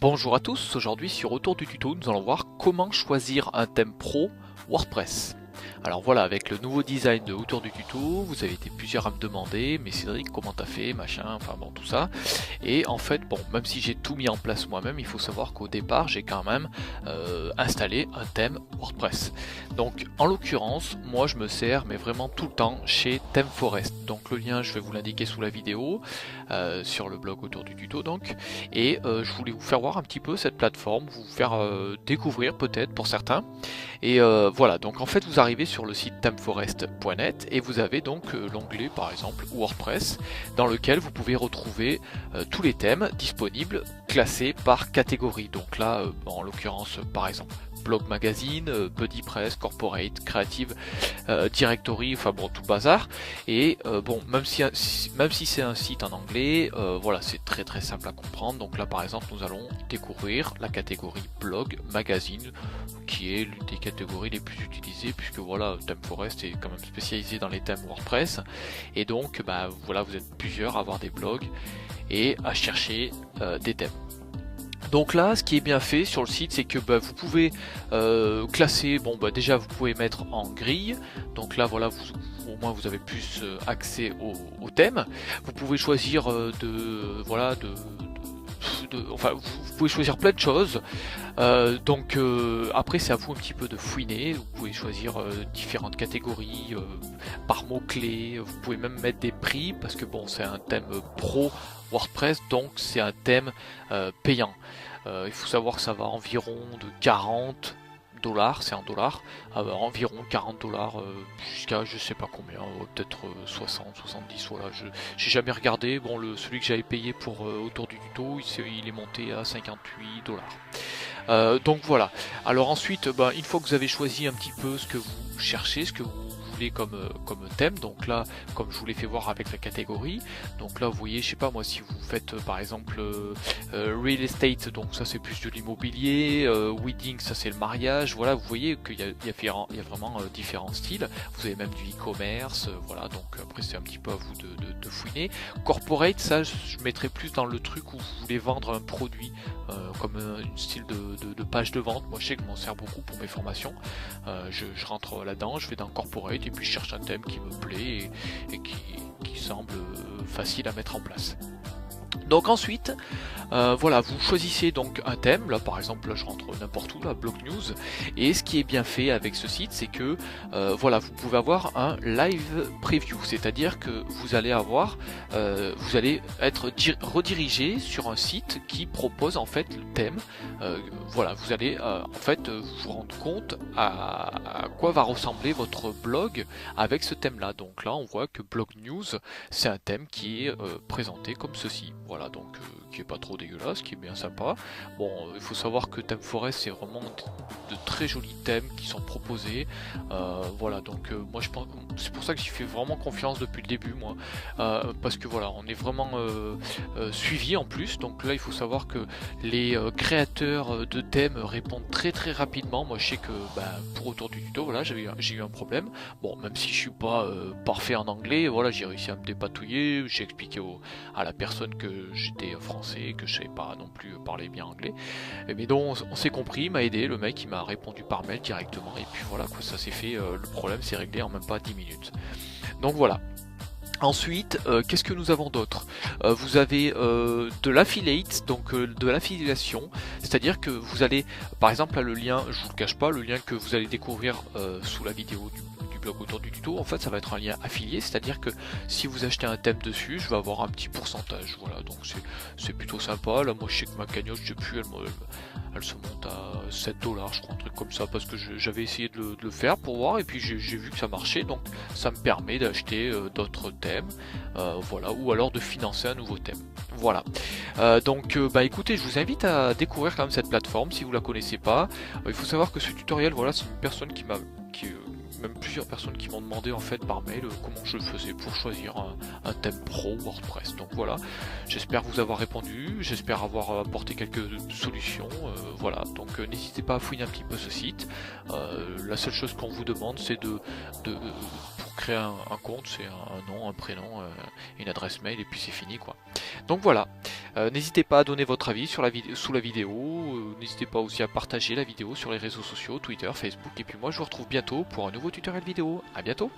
Bonjour à tous, aujourd'hui sur Autour du tuto, nous allons voir comment choisir un thème pro WordPress. Alors voilà, avec le nouveau design de Autour du tuto, vous avez été plusieurs à me demander, mais Cédric, comment t'as fait, machin, enfin bon, tout ça. Et en fait, bon, même si j'ai tout mis en place moi-même, il faut savoir qu'au départ, j'ai quand même installé un thème WordPress. Donc, en l'occurrence, moi je me sers, mais vraiment tout le temps, chez ThemeForest. Donc le lien, je vais vous l'indiquer sous la vidéo, sur le blog Autour du tuto donc. Et je voulais vous faire voir un petit peu cette plateforme, vous faire découvrir peut-être pour certains. Et voilà, donc en fait vous arrivez sur le site themeforest.net et vous avez donc l'onglet par exemple WordPress dans lequel vous pouvez retrouver tous les thèmes disponibles classés par catégorie. Donc là en l'occurrence par exemple blog magazine, BuddyPress, corporate, creative, directory, enfin bon tout bazar. Et bon même si c'est un site en anglais, voilà c'est très simple à comprendre. Donc là par exemple nous allons découvrir la catégorie blog magazine qui est l'une des catégories les plus utilisées puisque voilà ThemeForest est quand même spécialisé dans les thèmes WordPress et donc bah voilà vous êtes plusieurs à avoir des blogs et à chercher des thèmes. Donc là, ce qui est bien fait sur le site, c'est que bah, vous pouvez classer, bon bah déjà vous pouvez mettre en grille, donc là voilà, au moins vous avez plus accès au thème. Vous pouvez choisir enfin vous pouvez choisir plein de choses. Donc après c'est à vous un petit peu de fouiner, vous pouvez choisir différentes catégories par mots-clés, vous pouvez même mettre des prix parce que bon c'est un thème pro WordPress donc c'est un thème payant. Il faut savoir que ça va environ de 40 $, c'est en dollars, environ 40 $ jusqu'à je sais pas combien, peut-être 60, 70, voilà, j'ai jamais regardé, bon celui que j'avais payé pour Autour du tuto, il est monté à 58 $. Donc voilà, alors ensuite, une fois que vous avez choisi un petit peu ce que vous cherchez, ce que vous voulez comme thème, donc là, comme je vous l'ai fait voir avec la catégorie, donc là vous voyez, je sais pas moi, si vous faites par exemple real estate, donc ça c'est plus de l'immobilier, wedding ça c'est le mariage, voilà, vous voyez qu'il y a vraiment différents styles, vous avez même du e-commerce, voilà, donc après c'est un petit peu à vous de fouiner. Corporate, ça je mettrais plus dans le truc où vous voulez vendre un produit, comme un style de page de vente. Moi je sais que je m'en sers beaucoup pour mes formations, je rentre là-dedans, je vais dans Corporate et puis je cherche un thème qui me plaît et qui semble facile à mettre en place. Donc ensuite, voilà, vous choisissez donc un thème, là par exemple, là je rentre n'importe où, là, Blog News, et ce qui est bien fait avec ce site, c'est que, voilà, vous pouvez avoir un live preview, c'est-à-dire que vous allez avoir, vous allez être redirigé sur un site qui propose en fait le thème, voilà, vous allez en fait vous rendre compte à quoi va ressembler votre blog avec ce thème-là. Donc là, on voit que Blog News, c'est un thème qui est présenté comme ceci. Voilà, donc qui est pas trop dégueulasse, qui est bien sympa. Bon, il faut savoir que ThemeForest, c'est vraiment de très jolis thèmes qui sont proposés. Voilà, donc moi je pense, c'est pour ça que j'y fais vraiment confiance depuis le début, moi, parce que voilà, on est vraiment suivi en plus. Donc là, il faut savoir que les créateurs de thèmes répondent très rapidement. Moi, je sais que pour Autour du tuto, voilà, j'ai eu un problème. Bon, même si je suis pas parfait en anglais, voilà, j'ai réussi à me dépatouiller. J'ai expliqué à la personne que j'étais français, que je savais pas non plus parler bien anglais. Mais donc on s'est compris, il m'a aidé, le mec il m'a répondu par mail directement et puis voilà quoi, ça s'est fait, le problème s'est réglé en même pas 10 minutes. Donc voilà. Ensuite, qu'est-ce que nous avons d'autre? Vous avez de l'affiliate, donc de l'affiliation, c'est-à-dire que vous allez, par exemple là le lien, je vous le cache pas, le lien que vous allez découvrir sous la vidéo du blog Autour du tuto, en fait ça va être un lien affilié, c'est-à-dire que si vous achetez un thème dessus, je vais avoir un petit pourcentage, voilà, donc c'est plutôt sympa. Là moi je sais que ma cagnotte, je sais plus, elle se monte à 7 $, je crois, un truc comme ça, parce que j'avais essayé de le faire pour voir, et puis j'ai vu que ça marchait, donc ça me permet d'acheter d'autres thèmes, voilà, ou alors de financer un nouveau thème. Voilà. Donc écoutez, je vous invite à découvrir quand même cette plateforme si vous la connaissez pas. Il faut savoir que ce tutoriel, voilà, c'est une personne même plusieurs personnes qui m'ont demandé en fait par mail comment je faisais pour choisir un thème pro WordPress. Donc voilà, j'espère vous avoir répondu, j'espère avoir apporté quelques solutions. Voilà, donc n'hésitez pas à fouiner un petit peu ce site. La seule chose qu'on vous demande, c'est pour créer un compte, c'est un nom, un prénom, une adresse mail et puis c'est fini quoi. Donc voilà. N'hésitez pas à donner votre avis sur sous la vidéo, n'hésitez pas aussi à partager la vidéo sur les réseaux sociaux, Twitter, Facebook, et puis moi je vous retrouve bientôt pour un nouveau tutoriel vidéo. À bientôt!